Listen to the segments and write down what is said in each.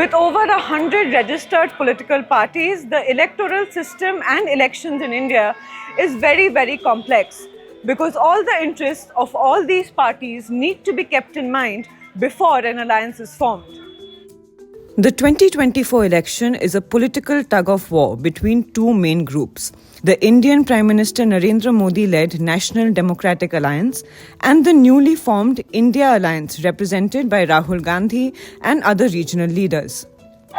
With over 100 registered political parties, the electoral system and elections in India is very, very complex because all the interests of all these parties need to be kept in mind before an alliance is formed. The 2024 election is a political tug-of-war between two main groups, the Indian Prime Minister Narendra Modi-led National Democratic Alliance and the newly formed I.N.D.I.A alliance represented by Rahul Gandhi and other regional leaders.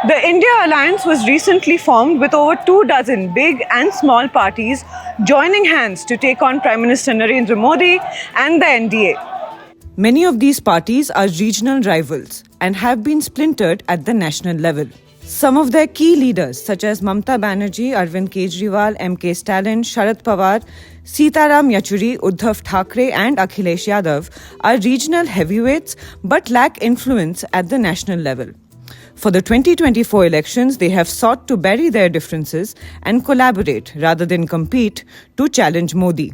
The I.N.D.I.A alliance was recently formed with over 24 big and small parties joining hands to take on Prime Minister Narendra Modi and the N.D.A. Many of these parties are regional rivals and have been splintered at the national level. Some of their key leaders such as Mamata Banerjee, Arvind Kejriwal, M.K. Stalin, Sharad Pawar, Sitaram Yechury, Uddhav Thackeray and Akhilesh Yadav are regional heavyweights but lack influence at the national level. For the 2024 elections, they have sought to bury their differences and collaborate rather than compete to challenge Modi.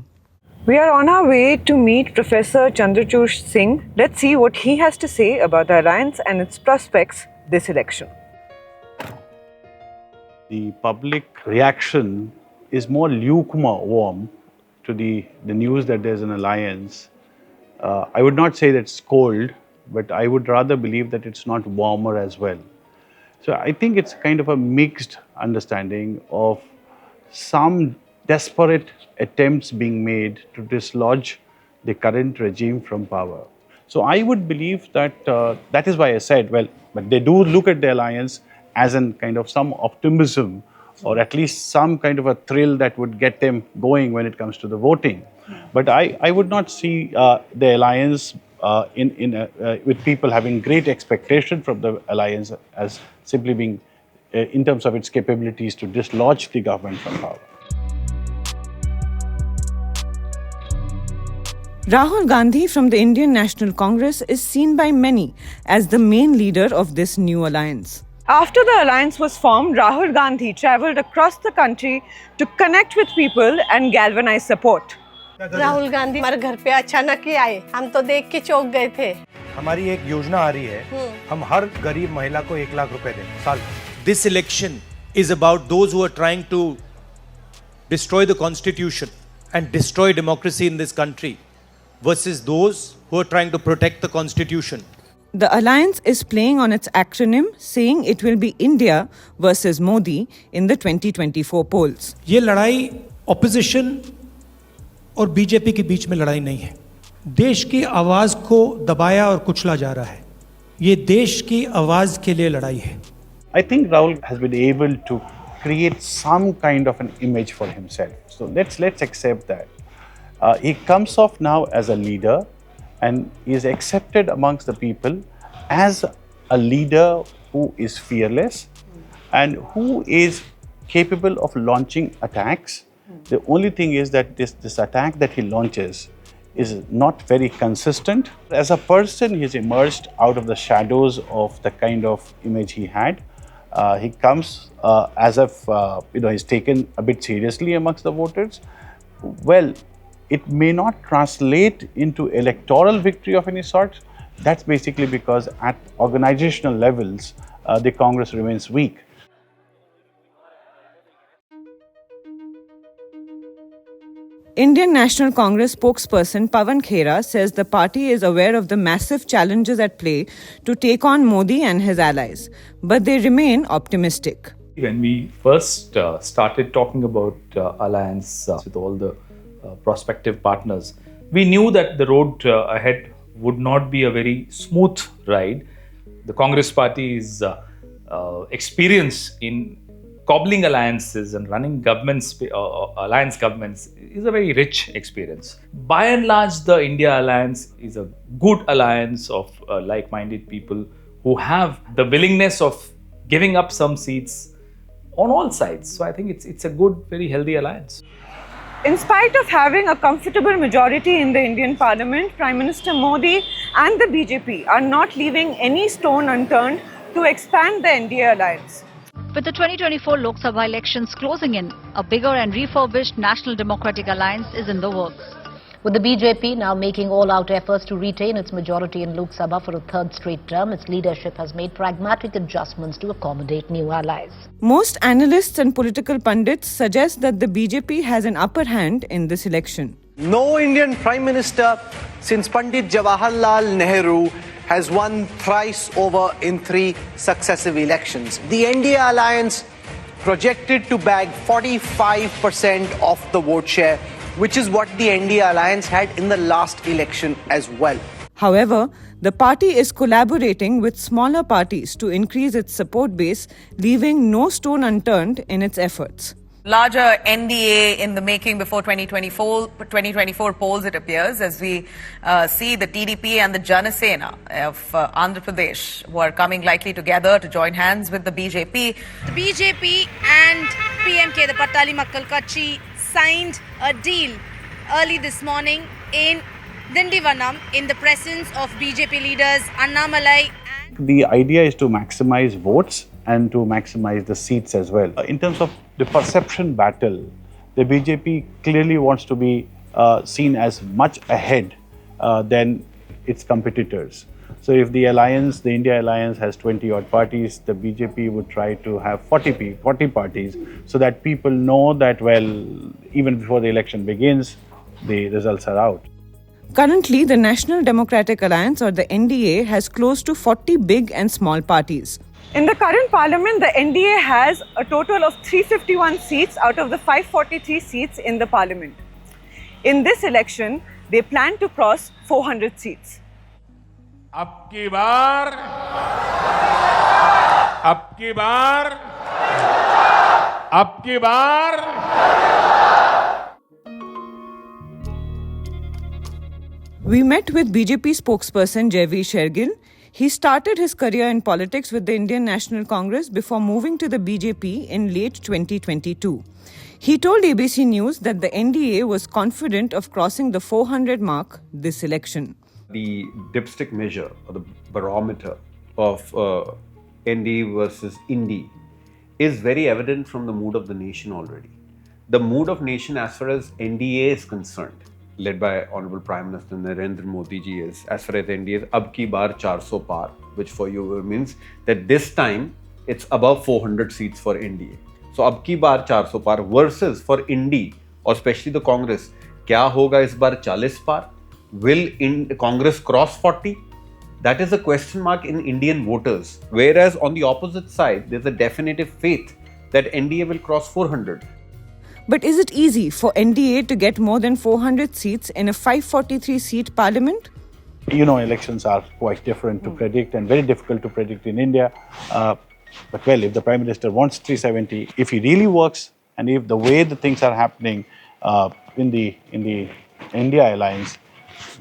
We are on our way to meet Professor Chandrachud Singh. Let's see what he has to say about the alliance and its prospects this election. The public reaction is more lukewarm to the news that there's an alliance. I would not say that it's cold, but I would rather believe that it's not warmer as well. So I think it's kind of a mixed understanding of some desperate attempts being made to dislodge the current regime from power. So I would believe that that is why I said, well, but they do look at the alliance as in kind of some optimism or at least some kind of a thrill that would get them going when it comes to the voting. But I would not see the alliance with people having great expectation from the alliance as simply being in terms of its capabilities to dislodge the government from power. Rahul Gandhi from the Indian National Congress is seen by many as the main leader of this new alliance. After the alliance was formed, Rahul Gandhi travelled across the country to connect with people and galvanize support. Rahul Gandhi हमारे घर पे अचानक ही आए, हम तो देख के चौंक गए थे। हमारी एक योजना आ रही है, हम हर गरीब महिला को 1 लाख रुपए दें साल। This election is about those who are trying to destroy the constitution and destroy democracy in this country versus those who are trying to protect the constitution. The alliance is playing on its acronym, saying it will be India versus Modi in the 2024 polls. ये लड़ाई opposition और BJP के बीच में लड़ाई नहीं है। देश की आवाज को दबाया और कुचला जा रहा है। ये देश की आवाज के लिए लड़ाई है। I think Rahul has been able to create some kind of an image for himself. So let's accept that. He comes off now as a leader and is accepted amongst the people as a leader who is fearless and who is capable of launching attacks. The only thing is that this attack that he launches is not very consistent. As a person, he's emerged out of the shadows of the kind of image he had. He comes as if he's taken a bit seriously amongst the voters. Well, it may not translate into electoral victory of any sort. That's basically because at organizational levels, the Congress remains weak. Indian National Congress spokesperson Pawan Khera says the party is aware of the massive challenges at play to take on Modi and his allies, but they remain optimistic. When we first started talking about alliance with all the prospective partners, we knew that the road ahead would not be a very smooth ride. The Congress Party's experience in cobbling alliances and running governments, alliance governments, is a very rich experience. By and large, the I.N.D.I.A alliance is a good alliance of like-minded people who have the willingness of giving up some seats on all sides. So I think it's a good, very healthy alliance. In spite of having a comfortable majority in the Indian Parliament, Prime Minister Modi and the BJP are not leaving any stone unturned to expand the I.N.D.I.A alliance. With the 2024 Lok Sabha elections closing in, a bigger and refurbished National Democratic Alliance is in the works. With the BJP now making all-out efforts to retain its majority in Lok Sabha for a third straight term, its leadership has made pragmatic adjustments to accommodate new allies. Most analysts and political pundits suggest that the BJP has an upper hand in this election. No Indian Prime Minister since Pandit Jawaharlal Nehru has won thrice over in 3 successive elections. The I.N.D.I.A alliance projected to bag 45% of the vote share, which is what the I.N.D.I.A alliance had in the last election as well. However, the party is collaborating with smaller parties to increase its support base, leaving no stone unturned in its efforts. Larger NDA in the making before 2024 polls, it appears, as we see the TDP and the Janasena of Andhra Pradesh who are coming likely together to join hands with the BJP. The BJP and PMK, the Pattali Makkal Kachi, signed a deal early this morning in Dindivanam in the presence of BJP leaders Annamalai. The idea is to maximize votes and to maximize the seats as well. In terms of the perception battle, the BJP clearly wants to be seen as much ahead than its competitors. So if the alliance, the India alliance has 20-odd parties, the BJP would try to have 40 parties so that people know that, well, even before the election begins, the results are out. Currently, the National Democratic Alliance, or the N.D.A, has close to 40 big and small parties. In the current parliament, the N.D.A has a total of 351 seats out of the 543 seats in the parliament. In this election, they plan to cross 400 seats. अब की बार We met with BJP spokesperson Jaiveer Shergill. He started his career in politics with the Indian National Congress before moving to the BJP in late 2022. He told ABC News that the N.D.A was confident of crossing the 400 mark this election. The dipstick measure or the barometer of N.D.A versus I.N.D.I.A is very evident from the mood of the nation already. The mood of nation as far as N.D.A is concerned, led by Honorable Prime Minister Narendra Modi ji, is as far as N.D.A is ab ki baar 400 par, which for you means that this time it's above 400 seats for N.D.A. So ab ki baar 400 par versus for I.N.D.I.A or especially the Congress, kya hoga is baar 40 par? Will Congress cross 40? That is a question mark in Indian voters. Whereas on the opposite side, there's a definitive faith that N.D.A will cross 400. But is it easy for N.D.A to get more than 400 seats in a 543-seat parliament? You know, elections are quite different to predict and very difficult to predict in India. But well, if the Prime Minister wants 370, if he really works, and if the way the things are happening in the India alliance,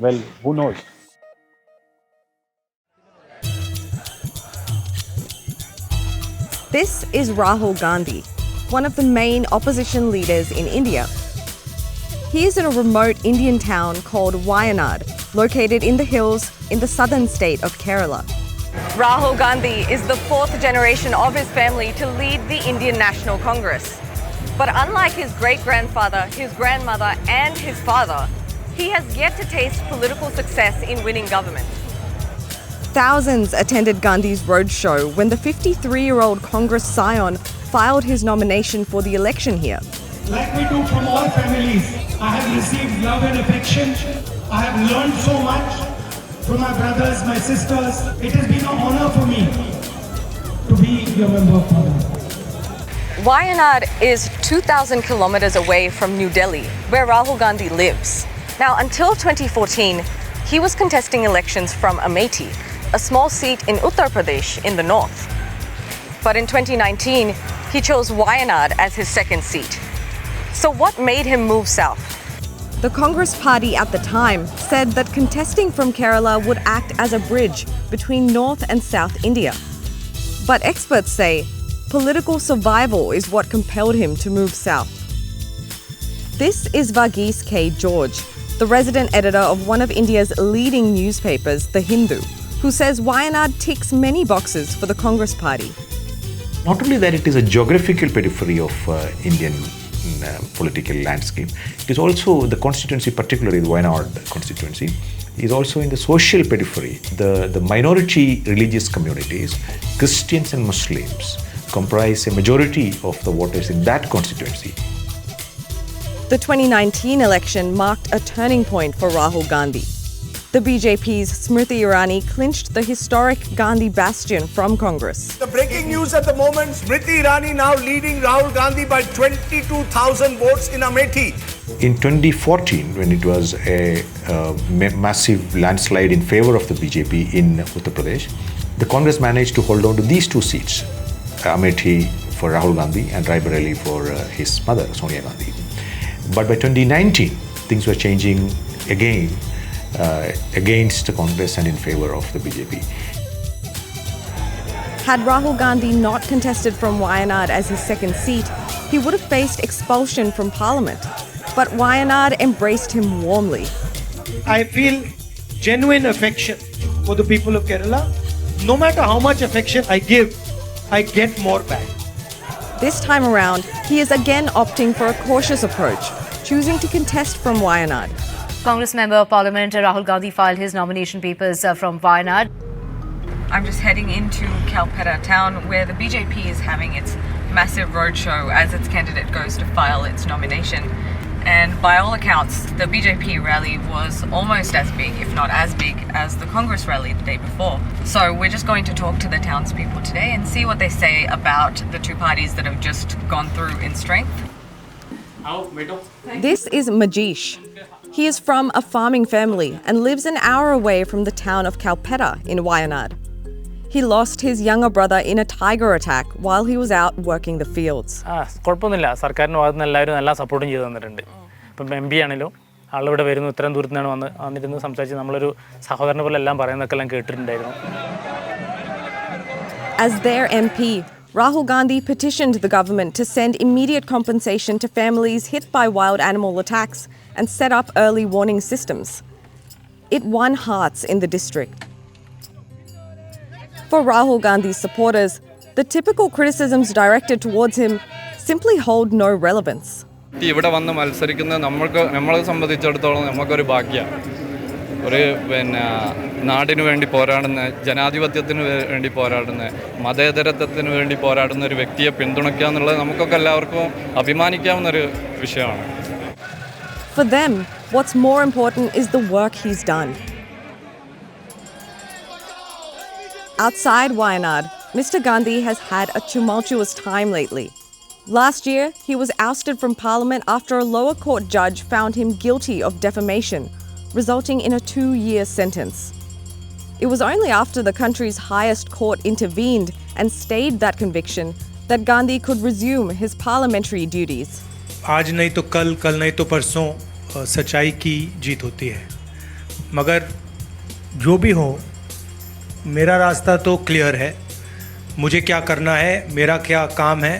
well, who knows? This is Rahul Gandhi, one of the main opposition leaders in India. He is in a remote Indian town called Wayanad, located in the hills in the southern state of Kerala. Rahul Gandhi is the fourth generation of his family to lead the Indian National Congress. But unlike his great-grandfather, his grandmother and his father, he has yet to taste political success in winning government. Thousands attended Gandhi's roadshow when the 53-year-old Congress scion filed his nomination for the election here. Like we do from all families, I have received love and affection. I have learned so much from my brothers, my sisters. It has been an honor for me to be your member of parliament. Wayanad is 2,000 kilometers away from New Delhi, where Rahul Gandhi lives. Now, until 2014, he was contesting elections from Amethi, a small seat in Uttar Pradesh in the north. But in 2019, he chose Wayanad as his second seat. So what made him move south? The Congress party at the time said that contesting from Kerala would act as a bridge between North and South India. But experts say political survival is what compelled him to move south. This is Varghese K. George, the resident editor of one of India's leading newspapers, The Hindu, who says Wayanad ticks many boxes for the Congress party. Not only that, it is a geographical periphery of Indian political landscape. It is also the constituency, particularly the Wayanad constituency, is also in the social periphery. The minority religious communities, Christians and Muslims, comprise a majority of the voters in that constituency. The 2019 election marked a turning point for Rahul Gandhi. The BJP's Smriti Irani clinched the historic Gandhi bastion from Congress. The breaking news at the moment, Smriti Irani now leading Rahul Gandhi by 22,000 votes in Amethi. In 2014, when it was a massive landslide in favor of the BJP in Uttar Pradesh, the Congress managed to hold on to these two seats, Amethi for Rahul Gandhi and Raebareli for his mother, Sonia Gandhi. But by 2019, things were changing again against the Congress and in favor of the BJP. Had Rahul Gandhi not contested from Wayanad as his second seat, he would have faced expulsion from Parliament. But Wayanad embraced him warmly. I feel genuine affection for the people of Kerala. No matter how much affection I give, I get more back. This time around, he is again opting for a cautious approach, choosing to contest from Wayanad. Congress Member of Parliament Rahul Gandhi filed his nomination papers from Wayanad. I'm just heading into Calcutta town where the BJP is having its massive roadshow as its candidate goes to file its nomination. And by all accounts, the BJP rally was almost as big, if not as big, as the Congress rally the day before. So we're just going to talk to the townspeople today and see what they say about the two parties that have just gone through in strength. This is Majish. He is from a farming family and lives an hour away from the town of Calcutta in Wayanad. He lost his younger brother in a tiger attack while he was out working the fields. കുഴപ്പമൊന്നുമില്ല സർക്കാരിൻ്റെ ഭാഗത്ത് നിന്ന് എല്ലാവരും നല്ല സപ്പോർട്ടും ചെയ്തു തന്നിട്ടുണ്ട് ഇപ്പം എം പി ആണല്ലോ ആളിവിടെ വരുന്നു ഇത്രയും ദൂരത്തു നിന്നാണ് വന്നിരുന്ന് സംസാരിച്ച് നമ്മളൊരു സഹോദരനെ പോലെ എല്ലാം പറയുന്നതൊക്കെ എല്ലാം കേട്ടിട്ടുണ്ടായിരുന്നു. As their MP, Rahul Gandhi petitioned the government to send immediate compensation to families hit by wild animal attacks and set up early warning systems. It won hearts in the district. For Rahul Gandhi's supporters, the typical criticisms directed towards him simply hold no relevance. ഇവിടെ വന്ന് മത്സരിക്കുന്ന നമ്മളെ സംബന്ധിച്ചിടത്തോളം നമുക്കൊരു ഭാഗ്യമാണ്. ഒരു നാടിനു വേണ്ടി പോരാടുന്ന, ജനാധിപത്യത്തിന് വേണ്ടി പോരാടുന്ന, മതേതരത്വത്തിന് വേണ്ടി പോരാടുന്ന ഒരു വ്യക്തിയെ പിന്തുണയ്ക്കുക എന്നുള്ളത് നമുക്കൊക്കെ എല്ലാവർക്കും അഭിമാനിക്കാവുന്ന ഒരു വിഷയമാണ്. For them, what's more important is the work he's done. Outside Wayanad, Mr. Gandhi has had a tumultuous time lately. Last year, he was ousted from Parliament after a lower court judge found him guilty of defamation, resulting in a 2-year sentence. It was only after the country's highest court intervened and stayed that conviction that Gandhi could resume his parliamentary duties. आज नहीं तो कल, कल नहीं तो परसों सच्चाई की जीत होती है. मगर जो भी हो, मेरा रास्ता तो क्लियर है. मुझे क्या करना है, मेरा क्या काम है,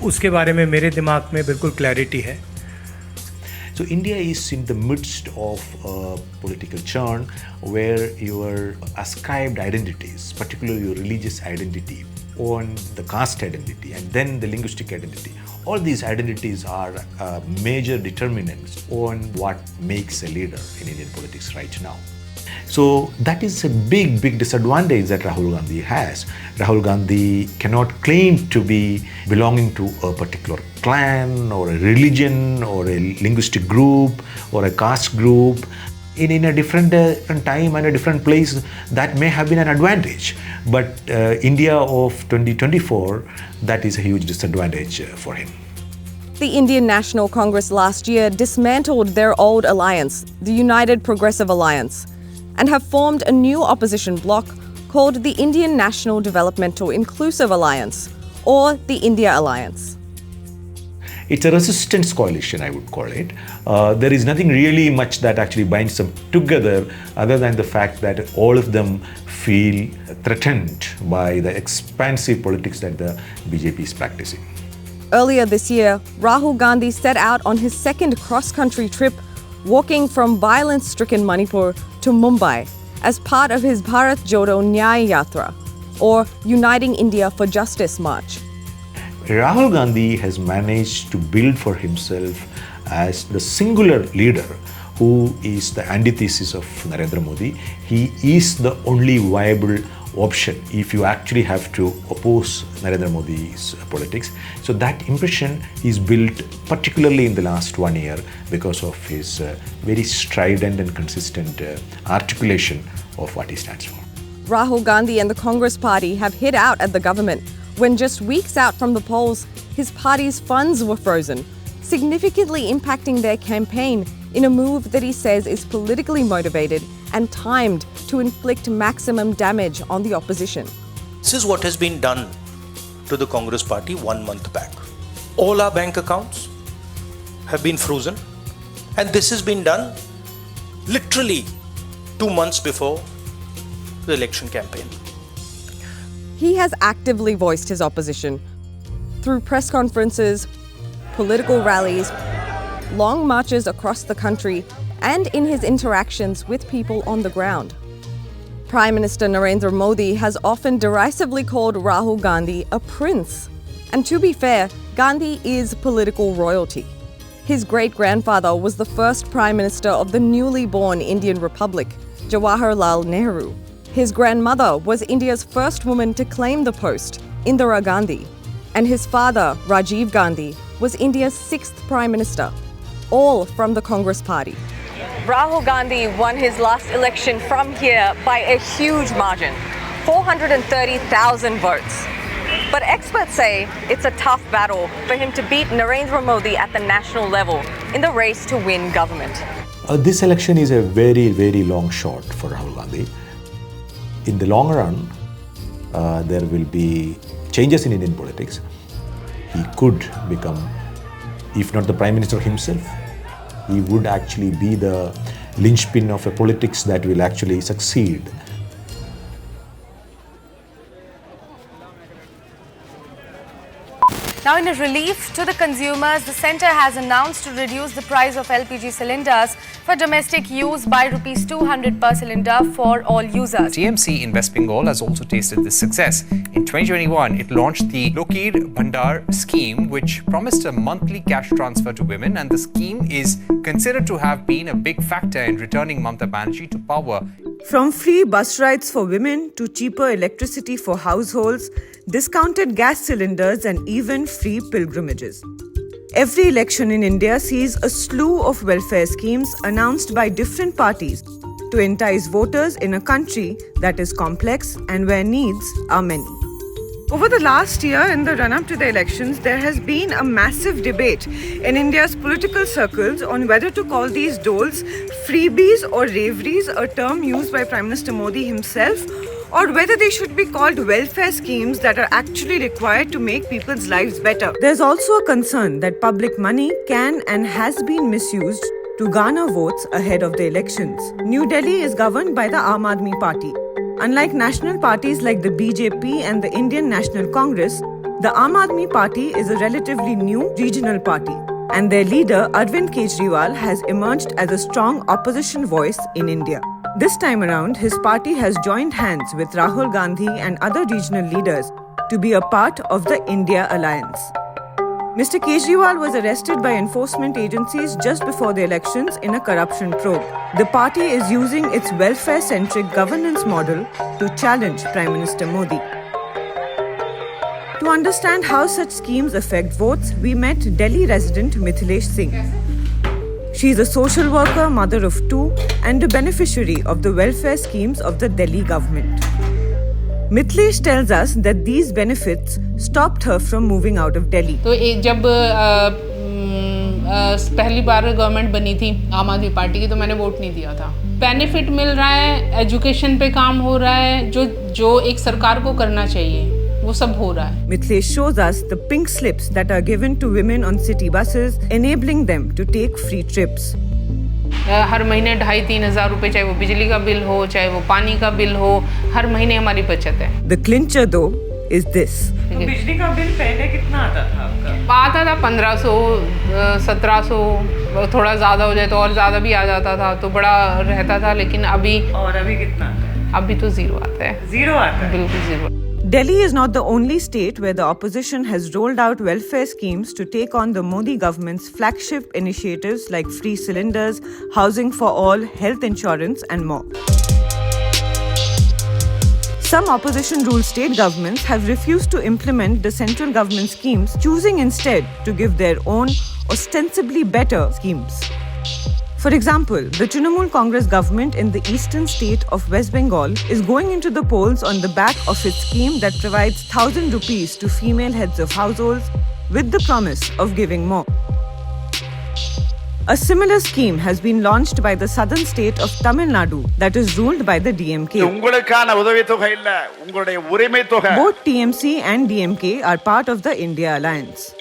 उसके बारे में मेरे दिमाग में बिल्कुल क्लैरिटी है. So India is in the midst of a political churn where your ascribed identities, particularly your religious identity, on the caste identity and then the linguistic identity, all these identities are major determinants on what makes a leader in Indian politics right now. So that is a big disadvantage that Rahul Gandhi has. Rahul Gandhi cannot claim to be belonging to a particular clan or a religion or a linguistic group or a caste group. In a different time and a different place, that may have been an advantage. But India of 2024, that is a huge disadvantage for him. The Indian National Congress last year dismantled their old alliance, the United Progressive Alliance, and have formed a new opposition bloc called the Indian National Developmental Inclusive Alliance, or the I.N.D.I.A Alliance. It's a resistance coalition, I would call it. There is nothing really much that actually binds them together other than the fact that all of them feel threatened by the expansive politics that the BJP is practicing. Earlier this year, Rahul Gandhi set out on his second cross-country trip, walking from violence-stricken Manipur to Mumbai as part of his Bharat Jodo Nyaya Yatra, or Uniting India for Justice March. Rahul Gandhi has managed to build for himself as the singular leader who is the antithesis of Narendra Modi. He is the only viable option if you actually have to oppose Narendra Modi's politics. So that impression is built particularly in the last 1 year because of his very strident and consistent articulation of what he stands for. Rahul Gandhi and the Congress Party have hit out at the government when just weeks out from the polls, his party's funds were frozen, significantly impacting their campaign in a move that he says is politically motivated and timed to inflict maximum damage on the opposition. This is what has been done to the Congress Party 1 month back. All our bank accounts have been frozen, and this has been done literally 2 months before the election campaign. He has actively voiced his opposition through press conferences, political rallies, long marches across the country, and in his interactions with people on the ground. Prime Minister Narendra Modi has often derisively called Rahul Gandhi a prince. And to be fair, Gandhi is political royalty. His great-grandfather was the first Prime Minister of the newly born Indian Republic, Jawaharlal Nehru. His grandmother was India's first woman to claim the post, Indira Gandhi. And his father, Rajiv Gandhi, was India's 6th Prime Minister, all from the Congress Party. Rahul Gandhi won his last election from here by a huge margin, 430,000 votes. But experts say it's a tough battle for him to beat Narendra Modi at the national level in the race to win government. This election is a very, very long shot for Rahul Gandhi. In the long run, there will be changes in Indian politics. He could become, if not the Prime Minister himself, he would actually be the linchpin of a politics that will actually succeed. Now, in a relief to the consumers, the centre has announced to reduce the price of LPG cylinders for domestic use by ₹200 per cylinder for all users. TMC in West Bengal has also tasted this success. In 2021, it launched the Lokir Bhandar scheme, which promised a monthly cash transfer to women, and the scheme is considered to have been a big factor in returning Mamata Banerjee to power. From free bus rides for women to cheaper electricity for households, discounted gas cylinders, and even free pilgrimages. Every election in India sees a slew of welfare schemes announced by different parties to entice voters in a country that is complex and where needs are many. Over the last year, in the run-up to the elections, there has been a massive debate in India's political circles on whether to call these doles freebies or raveries, a term used by Prime Minister Modi himself, or whether they should be called welfare schemes that are actually required to make people's lives better. There's also a concern that public money can and has been misused to garner votes ahead of the elections. New Delhi is governed by the Aam Aadmi Party. Unlike national parties like the BJP and the Indian National Congress, the Aam Aadmi Party is a relatively new regional party, and their leader Arvind Kejriwal has emerged as a strong opposition voice in India. This time around, his party has joined hands with Rahul Gandhi and other regional leaders to be a part of the I.N.D.I.A alliance. Mr. Kejriwal was arrested by enforcement agencies just before the elections in a corruption probe. The party is using its welfare-centric governance model to challenge Prime Minister Modi. To understand how such schemes affect votes, we met Delhi resident Mithilesh Singh. She is a social worker, mother of 2, and a beneficiary of the welfare schemes of the Delhi government. Mithilesh tells us that these benefits stopped her from moving out of Delhi. तो जब पहली बार government बनी थी आम आदमी party की, तो मैंने वोट नहीं दिया था. बेनिफिट मिल रहा है, एजुकेशन पे काम हो रहा है, जो एक सरकार को करना चाहिए वो सब हो रहा है. Mithilesh shows us the pink slips that are given to women on city buses, enabling them to take free trips. हर महीने 2,500-3 हज़ार रुपए, चाहे वो बिजली का बिल हो, चाहे वो पानी का बिल हो, हर महीने हमारी बचत है. The clincher though is this. तो बिजली का बिल पहले कितना आता था आपका? आता था 1500, 1700, थोड़ा ज़्यादा हो जाए तो और ज़्यादा भी आ जाता था, तो बड़ा रहता था. लेकिन अभी कितना आता है? अभी तो ज़ीरो आता है. ज़ीरो आता है? बिल्कुल zero. Delhi is not the only state where the opposition has rolled out welfare schemes to take on the Modi government's flagship initiatives like free cylinders, housing for all, health insurance, and more. Some opposition-ruled state governments have refused to implement the central government schemes, choosing instead to give their own, ostensibly better schemes. For example, the Trinamool Congress government in the eastern state of West Bengal is going into the polls on the back of its scheme that provides 1,000 rupees to female heads of households with the promise of giving more. A similar scheme has been launched by the southern state of Tamil Nadu that is ruled by the DMK. Both TMC and DMK are part of the I.N.D.I.A alliance.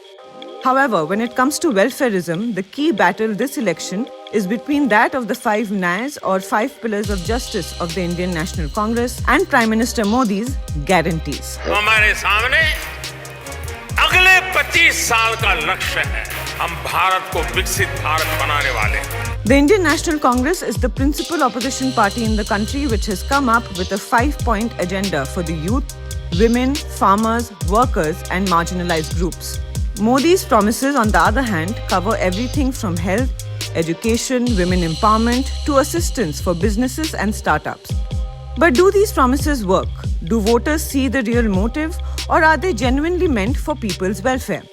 However, when it comes to welfareism, the key battle this election is between that of the 5 Nyas or 5 pillars of justice of the Indian National Congress and Prime Minister Modi's guarantees. हमारे सामने अगले 25 साल का लक्ष्य है हम भारत को विकसित भारत बनाने वाले हैं The Indian National Congress is the principal opposition party in the country which has come up with a 5-point agenda for the youth, women, farmers, workers and marginalized groups. Modi's promises, on the other hand, cover everything from health, education, women empowerment to assistance for businesses and startups. But do these promises work? Do voters see the real motive, or are they genuinely meant for people's welfare?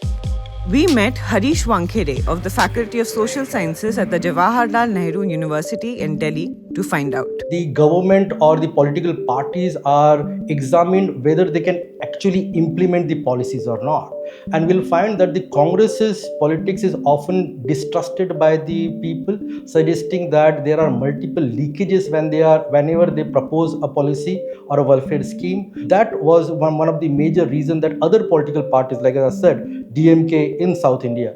We met Harish Wankhede of the Faculty of Social Sciences at the Jawaharlal Nehru University in Delhi to find out. The government or the political parties are examined whether they can actually implement the policies or not. And we'll find that the Congress's politics is often distrusted by the people, suggesting that there are multiple leakages whenever they propose a policy or a welfare scheme. That was one of the major reasons that other political parties, like I said, DMK in South India,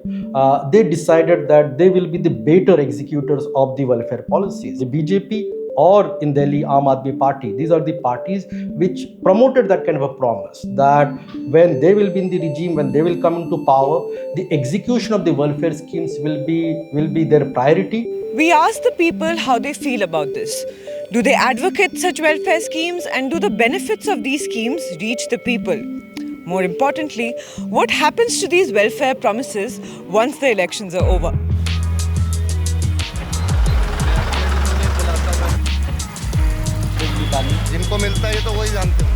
they decided that they will be the better executors of the welfare policies. The BJP or in Delhi, I.N.D.I.A party. These are the parties which promoted that kind of a promise that when they will be in the regime, when they will come into power, the execution of the welfare schemes will be their priority. We asked the people how they feel about this. Do they advocate such welfare schemes, and do the benefits of these schemes reach the people? More importantly, what happens to these welfare promises once the elections are over? जिनको मिलता है तो वही जानते हैं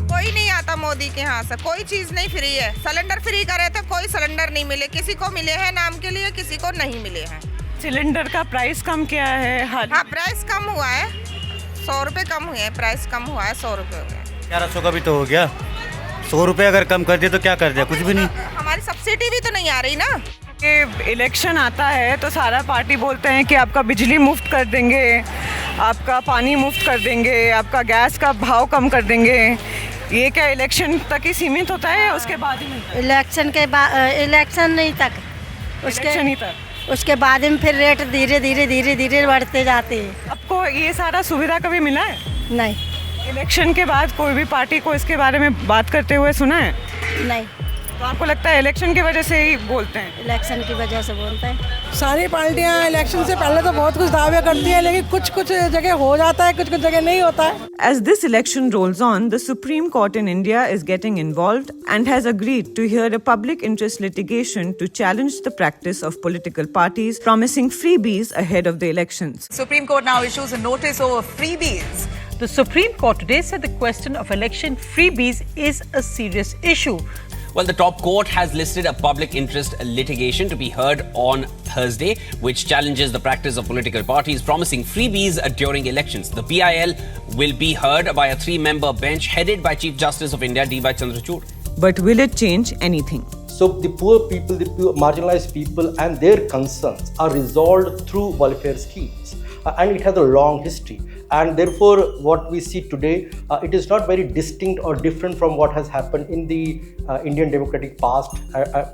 कोई नहीं आता मोदी के यहाँ से कोई चीज नहीं फ्री है सिलेंडर फ्री करे तो कोई सिलेंडर नहीं मिले किसी को मिले हैं नाम के लिए किसी को नहीं मिले हैं सिलेंडर का प्राइस कम क्या है हाँ प्राइस कम हुआ है 100 रुपए कम हुए हैं प्राइस कम हुआ है 100 रुपए हो गए 1100 का भी तो हो गया 100 रुपए अगर कम कर दिया तो क्या कर दिया कुछ भी नहीं हमारी सब्सिडी भी तो नहीं आ रही ना इलेक्शन आता है तो सारा पार्टी बोलते हैं कि आपका बिजली मुफ्त कर देंगे, आपका पानी मुफ्त कर देंगे, आपका गैस का भाव कम कर देंगे। ये क्या इलेक्शन तक ही सीमित होता है या उसके बाद ही मिलता है? इलेक्शन के बाद इलेक्शन नहीं तक उसके बाद में फिर रेट धीरे धीरे बढ़ते जाते हैं। आपको ये सारा सुविधा कभी मिला है? नहीं। इलेक्शन के बाद कोई भी पार्टी को इसके बारे में बात करते हुए सुना है? नहीं। तो आपको लगता है इलेक्शन की वजह से ही बोलते हैं? इलेक्शन की वजह से बोलते हैं। सारी पार्टियां इलेक्शन से पहले तो बहुत कुछ दावे करती हैं लेकिन कुछ जगह हो जाता है कुछ जगह नहीं होता है। As this election rolls on, the Supreme Court in India is getting involved and has agreed to hear a public interest litigation to challenge the practice of political parties promising freebies ahead of the elections. Supreme Court now issues a notice over freebies. The Supreme Court today said the question of election freebies is a serious issue. Well, the top court has listed a public interest litigation to be heard on Thursday, which challenges the practice of political parties promising freebies during elections. The PIL will be heard by a 3-member bench headed by Chief Justice of India, D.Y. Chandrachud. But will it change anything? So the poor people, the marginalized people and their concerns are resolved through welfare schemes. And it has a long history. And therefore, what we see today, it is not very distinct or different from what has happened in the Indian democratic past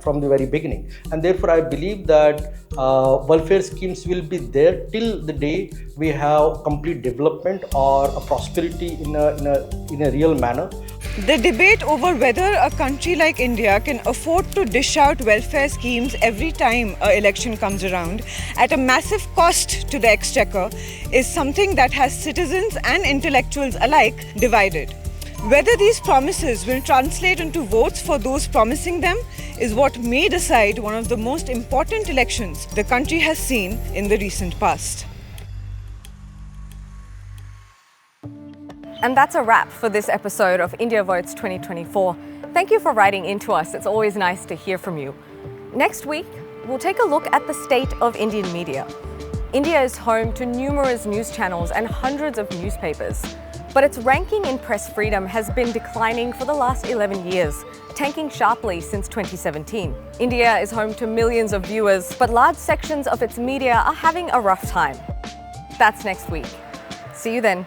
from the very beginning. And therefore, I believe that welfare schemes will be there till the day we have complete development or a prosperity in a real manner. The debate over whether a country like India can afford to dish out welfare schemes every time an election comes around at a massive cost to the exchequer is something that has citizens and intellectuals alike divided. Whether these promises will translate into votes for those promising them is what may decide one of the most important elections the country has seen in the recent past. And that's a wrap for this episode of India Votes 2024. Thank you for writing into us. It's always nice to hear from you. Next week, we'll take a look at the state of Indian media. India is home to numerous news channels and hundreds of newspapers. But its ranking in press freedom has been declining for the last 11 years, tanking sharply since 2017. India is home to millions of viewers, but large sections of its media are having a rough time. That's next week. See you then.